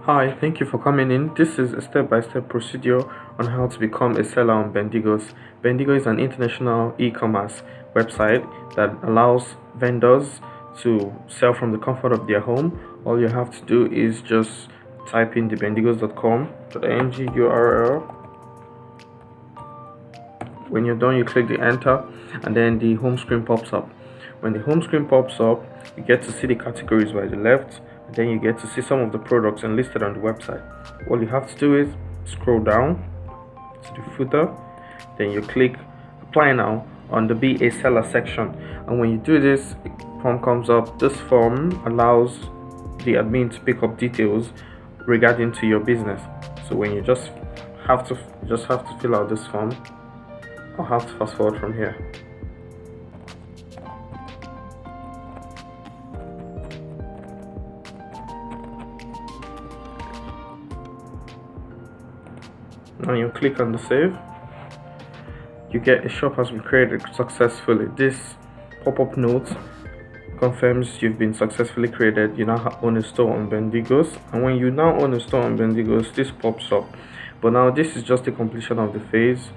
Hi, thank you for coming in. This is a step-by-step procedure on how to become a seller on Bendigos. Bendigo is an international e-commerce website that allows vendors to sell from the comfort of their home. All you have to do is just type in the bendigos.com.ng URL. When you're done, you click the enter and then the home screen pops up. When the home screen pops up, you get to see the categories by the left, and then you get to see some of the products enlisted on the website. All you have to do is scroll down to the footer, then you click apply now on the be a seller section, and when you do this, a form comes up. This form allows the admin to pick up details regarding to your business. So when you just have to fill out this form. I'll have to fast forward from here. Now you click on the save. You get a shop has been created successfully. This pop-up note confirms you've been successfully created. You now own a store on Bendigos, and when you now own a store on Bendigos, this pops up. But now this is just the completion of the phase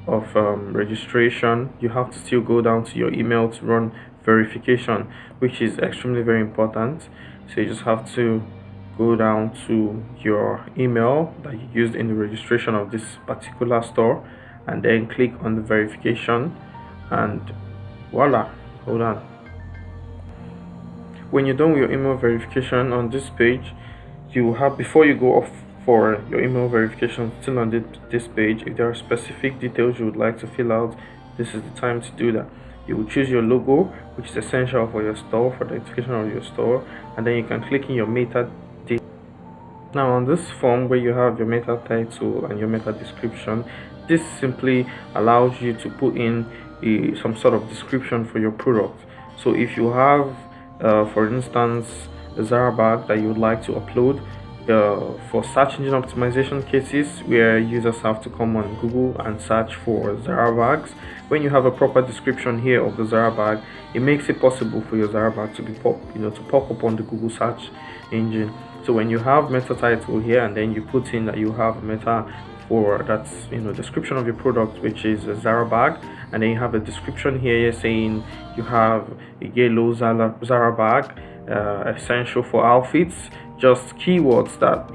of registration. You have to still go down to your email to run verification, which is extremely very important. So you just have to go down to your email that you used in the registration of this particular store and then click on the verification, and voila. Hold on. When you're done with your email verification on this page, you have, before you go off for your email verification, still on this page, if there are specific details you would like to fill out, this is the time to do that. You will choose your logo, which is essential for your store, for the identification of your store, and then you can click in your meta data. Now on this form where you have your meta title and your meta description, this simply allows you to put in some sort of description for your product. So if you have for instance a Zara bag that you would like to upload for search engine optimization cases where users have to come on Google and search for Zara bags, when you have a proper description here of the Zara bag, it makes it possible for your Zara bag to be pop up on the Google search engine. So when you have meta title here and then you put in that you have a meta for that's description of your product, which is a Zara bag, and then you have a description here saying you have a yellow Zara bag, essential for outfits, just keywords that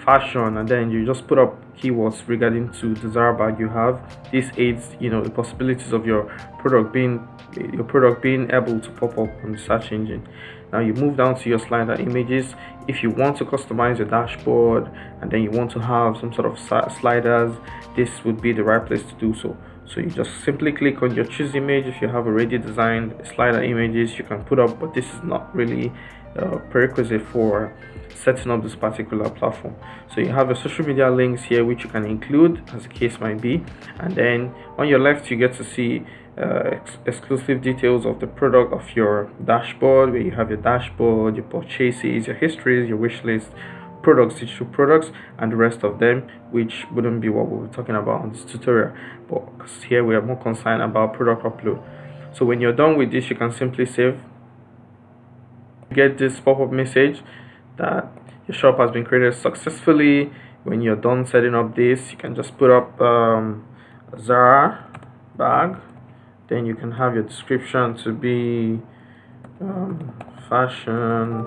fashion, and then you just put up keywords regarding to the Zara bag you have. This aids the possibilities of your product being able to pop up on the search engine. Now you move down to your slider images. If you want to customize your dashboard and then you want to have some sort of sliders, this would be the right place to do so. So you just simply click on your choose image. If you have already designed slider images, you can put up, but this is not really prerequisite for setting up this particular platform. So you have your social media links here, which you can include as the case might be, and then on your left you get to see exclusive details of the product of your dashboard, where you have your dashboard, your purchases, your histories, your wish list, products, digital products, and the rest of them, which wouldn't be what we're talking about on this tutorial, but here we are more concerned about product upload. So when you're done with this, you can simply save. You get this pop-up message that your shop has been created successfully. When you're done setting up this, you can just put up Zara bag. Then you can have your description to be fashion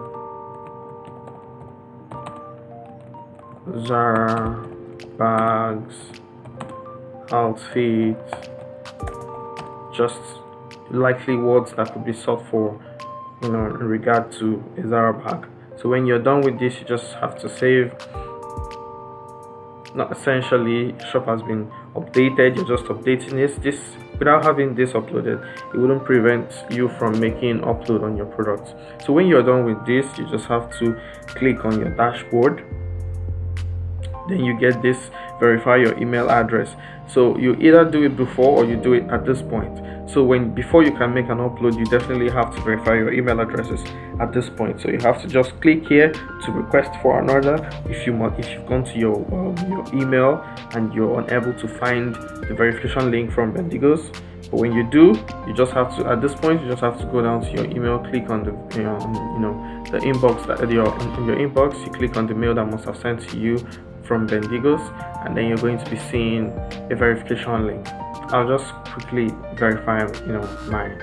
Zara bags outfit, just likely words that could be sought for in regard to a Zara bag. So when you're done with this, you just have to save. Now essentially shop has been updated. You're just updating this without having this uploaded. It wouldn't prevent you from making upload on your products. So when you're done with this, you just have to click on your dashboard. Then you get this verify your email address. So you either do it before or you do it at this point. So before you can make an upload, you definitely have to verify your email addresses at this point. So you have to just click here to request for another if you've gone to your email and you're unable to find the verification link from Bendigos. But when you do, you just have to, at this point, you just have to go down to your email, click on the the inbox that in your inbox, you click on the mail that must have sent to you from Bendigos, and then you're going to be seeing a verification link. I'll just quickly verify, mine.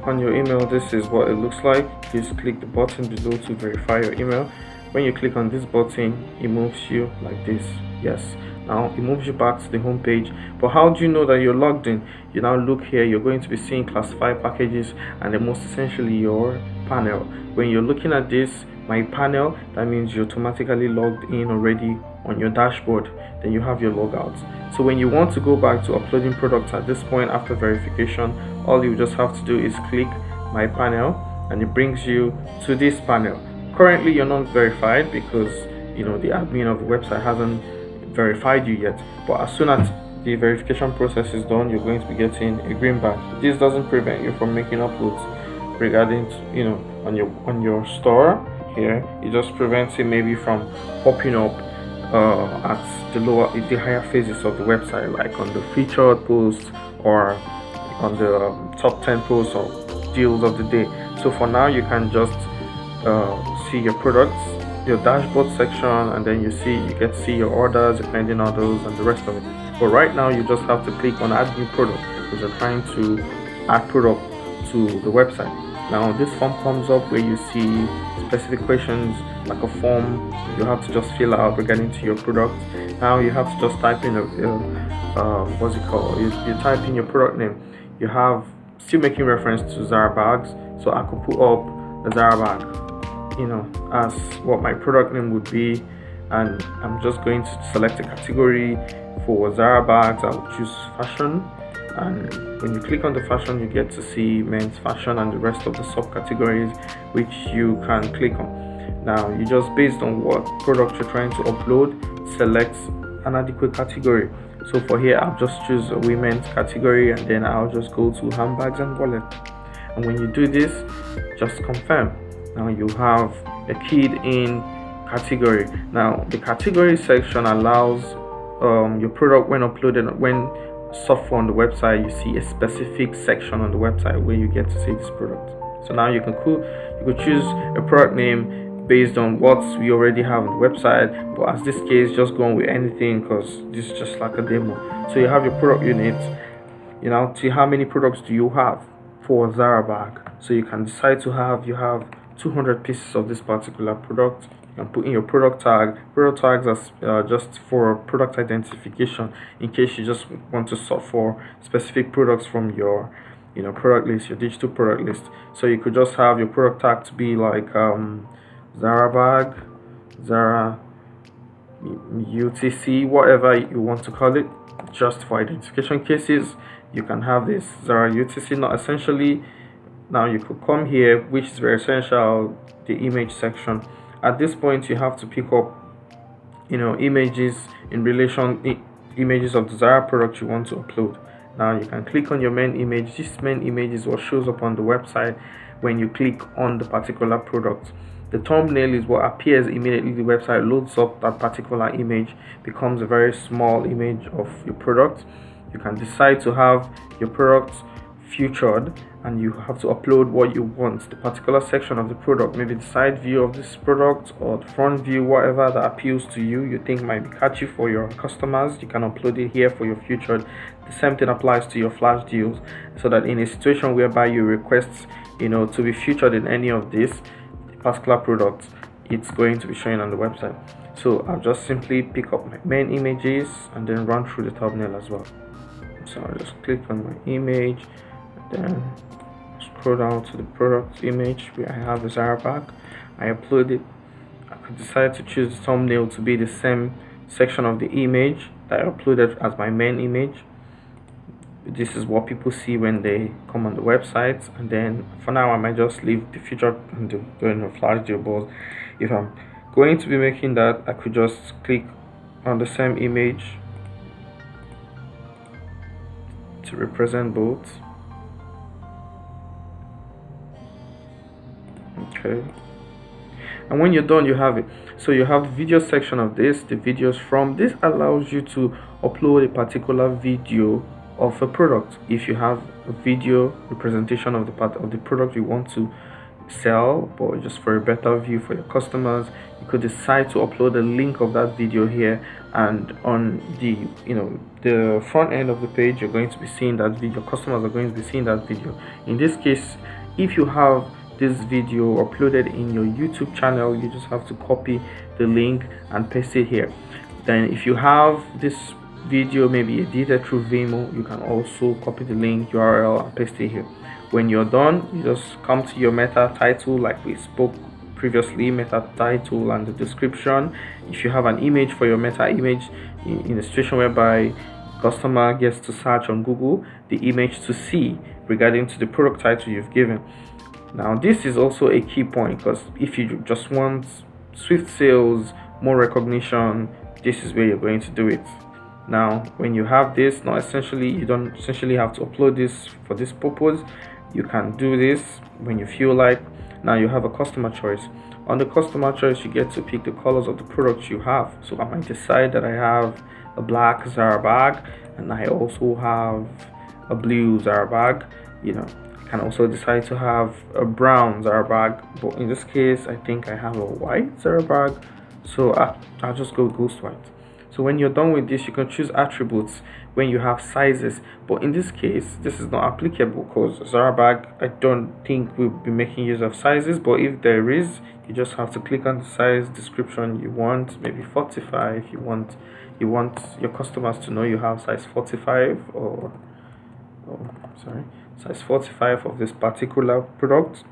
On your email, this is what it looks like. Please click the button below to verify your email. When you click on this button, it moves you like this. Yes, now it moves you back to the home page. But how do you know that you're logged in? You now look here, you're going to be seeing classified packages, and then most essentially your panel. When you're looking at this, my panel, that means you're automatically logged in already on your dashboard. Then you have your logouts. So when you want to go back to uploading products at this point after verification, all you just have to do is click my panel, and it brings you to this panel. Currently you're not verified because the admin of the website hasn't verified you yet, but as soon as the verification process is done, you're going to be getting a green badge. This doesn't prevent you from making uploads regarding on your store here. It just prevents it maybe from popping up at the higher phases of the website, like on the featured posts or on the top 10 posts or deals of the day. So for now, you can just see your products, your dashboard section, and then you get to see your orders, your pending orders, and the rest of it. But right now, you just have to click on add new product because you're trying to add product to the website. Now this form comes up where you see specific questions like a form you have to just fill out regarding to your product. Now you have to just type in what's it called? You type in your product name. You have still making reference to Zara bags, so I could put up the Zara bag, as what my product name would be, and I'm just going to select a category for Zara bags. I'll choose fashion, and when you click on the fashion, you get to see men's fashion and the rest of the subcategories which you can click on. Now you just, based on what product you're trying to upload, select an adequate category. So for here, I'll just choose a women's category, and then I'll just go to handbags and wallet. And when you do this, just confirm. Now you have a keyed in category. Now the category section allows your product, when uploaded, when software on the website, you see a specific section on the website where you get to see this product. So now you could choose a product name based on what we already have on the website, but as this case, just go on with anything because this is just like a demo. So you have your product unit. See how many products do you have for a Zara bag. So you can decide to have 200 pieces of this particular product. You can put in your product tag. Product tags are just for product identification, in case you just want to sort for specific products from your product list, your digital product list. So you could just have your product tag to be like Zara bag, Zara UTC, whatever you want to call it, just for identification cases. You can have this Zara UTC, not essentially. Now you could come here, which is very essential, the image section. At this point, you have to pick up images images of the Zara product you want to upload. Now you can click on your main image. This main image is what shows up on the website when you click on the particular product. The thumbnail is what appears immediately. The website loads up that particular image, becomes a very small image of your product. You can decide to have your product featured, and you have to upload what you want, the particular section of the product, maybe the side view of this product or the front view, whatever that appeals to you think might be catchy for your customers. You can upload it here for your featured. The same thing applies to your flash deals, so that in a situation whereby you request to be featured in any of these particular products, it's going to be showing on the website. So I'll just simply pick up my main images and then run through the thumbnail as well. So I'll just click on my image, then scroll down to the product image where I have the Zara bag. I upload it. I could decide to choose the thumbnail to be the same section of the image that I uploaded as my main image. This is what people see when they come on the website, and then for now I might just leave the feature and doing a flash deal. But if I'm going to be making that, I could just click on the same image to represent both. Okay, and when you're done, you have it. So you have the video section of this. The videos from this allows you to upload a particular video of a product. If you have a video representation of the part of the product you want to sell, but just for a better view for your customers, you could decide to upload a link of that video here, and on the the front end of the page, you're going to be seeing that video. Customers are going to be seeing that video. In this case, if you have this video uploaded in your YouTube channel, you just have to copy the link and paste it here. Then if you have this video maybe edited through Vimeo, you can also copy the link URL and paste it here. When you're done, you just come to your meta title like we spoke previously, meta title and the description. If you have an image for your meta image, in a situation whereby customer gets to search on Google the image to see regarding to the product title you've given. Now this is also a key point, because if you just want swift sales, more recognition, this is where you're going to do it. Now when you have this, now essentially you don't essentially have to upload this for this purpose. You can do this when you feel like. Now you have a customer choice. On the customer choice, you get to pick the colors of the products you have. So I might decide that I have a black Zara bag and I also have a blue Zara bag. I can also decide to have a brown Zara bag, but in this case I think I have a white Zara bag, so I'll just go ghost white. So when you're done with this, you can choose attributes when you have sizes, but in this case this is not applicable because Zara bag, I don't think we'll be making use of sizes, but if there is, you just have to click on the size description you want, maybe 45. You want your customers to know you have size 45 or size 45 of this particular product.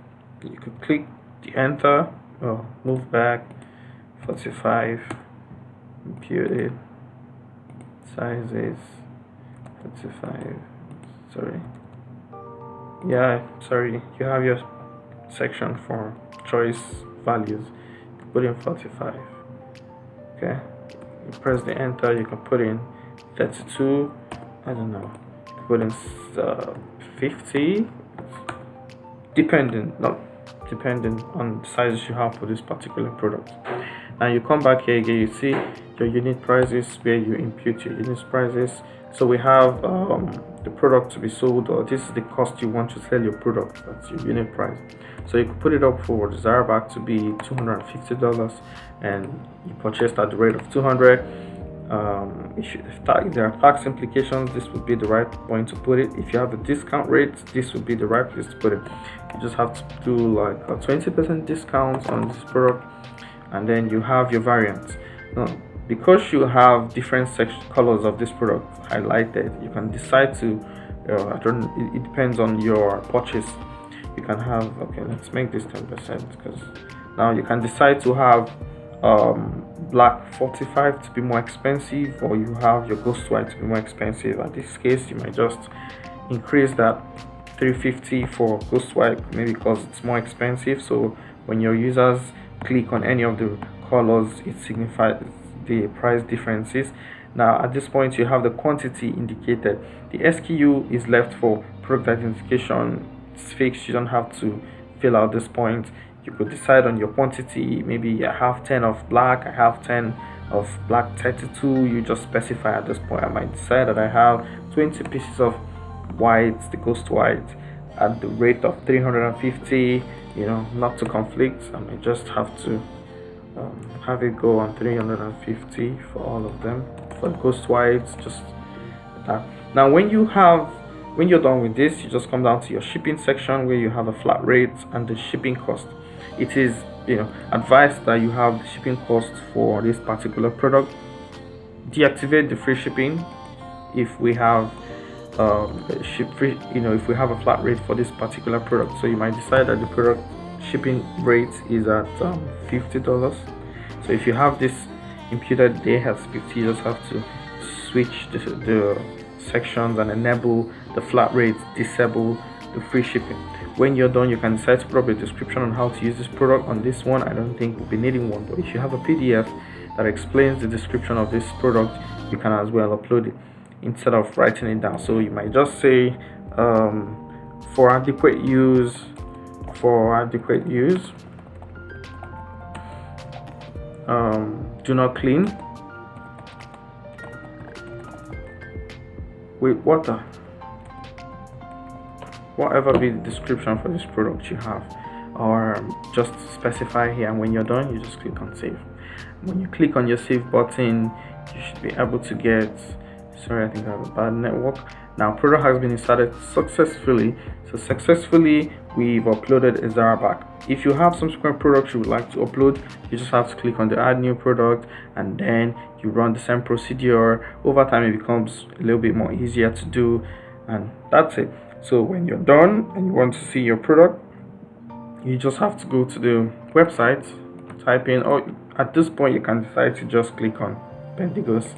You could click the enter or move back 45, impute it, sizes 45. You have your section for choice values. You put in 45. Okay, you press the enter, you can put in 32. I don't know, put in 50, depending on the sizes you have for this particular product. Now you come back here again, you see your unit prices where you impute your unit prices. So we have the product to be sold, or this is the cost you want to sell your product. That's your unit price. So you could put it up for the Zara bag to be $250, and you purchased at the rate of 200. If there are tax implications, this would be the right point to put it. If you have a discount rate, this would be the right place to put it. You just have to do like a 20% discount on this product, and then you have your variants. Now, because you have different colors of this product highlighted, you can decide to it depends on your purchase. You can have, okay, let's make this 10%, because now you can decide to have black 45 to be more expensive, or you have your ghost white to be more expensive. In this case, you might just increase that 350 for ghost white, maybe because it's more expensive. So when your users click on any of the colors, it signifies the price differences. Now at this point, you have the quantity indicated. The SKU is left for product identification. It's fixed, you don't have to fill out this point. You could decide on your quantity. Maybe I have 10 of black, I have 10 of black 32. You just specify at this point. I might decide that I have 20 pieces of white, the ghost white, at the rate of 350. Not to conflict, I might just have to have it go on 350 for all of them. For ghost whites, just that. Now when you're done with this, you just come down to your shipping section where you have a flat rate and the shipping cost. It is advised that you have the shipping cost for this particular product. Deactivate the free shipping if we have if we have a flat rate for this particular product. So you might decide that the product shipping rate is at $50. So if you have this imputed there as 50, you just have to switch the sections and enable the flat rate, disable the free shipping. When you're done, you can decide to put up a description on how to use this product. On this one, I don't think we'll be needing one, but if you have a PDF that explains the description of this product, you can as well upload it instead of writing it down. So you might just say for adequate use, do not clean with water. Whatever be the description for this product you have, or just specify here, and when you're done you just click on save. When you click on your save button, you should be able to get, sorry, I think I have a bad network. Now product has been inserted successfully. So successfully we've uploaded a Zara bag. If you have subsequent products you would like to upload, you just have to click on the add new product, and then you run the same procedure. Over time it becomes a little bit more easier to do, and that's it. So when you're done and you want to see your product, you just have to go to the website, type in, or at this point you can decide to just click on Bendigos,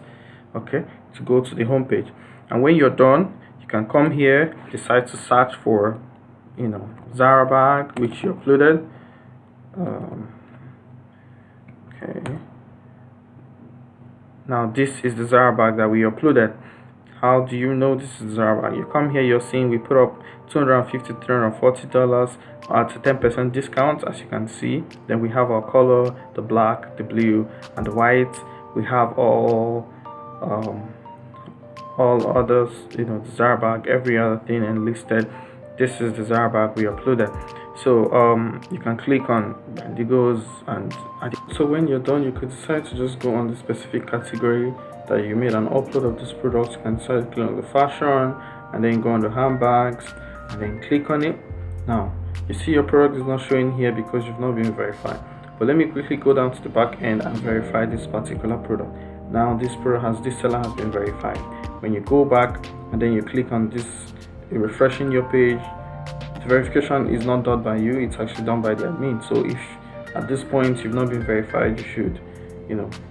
okay, to go to the home page. And when you're done, you can come here, decide to search for, Zara bag which you uploaded. Okay, now this is the Zara bag that we uploaded. How do you know this is Zara bag? You come here, you're seeing we put up $250 $340 at a 10% discount, as you can see. Then we have our color, the black, the blue, and the white. We have all others, the Zara bag, every other thing enlisted. This is the Zara bag we uploaded. So you can click on Bendigos, and so when you're done you could decide to just go on the specific category that you made an upload of this product. You can decide to click on the fashion, and then go on the handbags, and then click on it. Now you see your product is not showing here because you've not been verified, but let me quickly go down to the back end and verify this particular product. Now this seller has been verified. When you go back and then you click on this, refreshing your page, the verification is not done by you, it's actually done by the admin. So if at this point you've not been verified, you should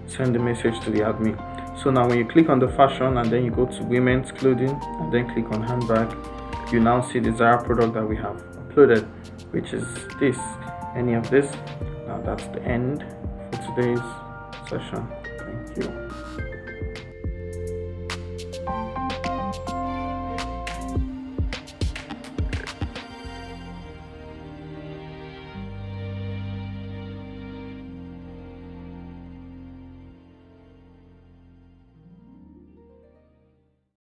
send a message to the admin. So now when you click on the fashion and then you go to women's clothing and then click on handbag, you now see the Zara product that we have uploaded, which is this, any of this. Now that's the end for today's session. Thank you.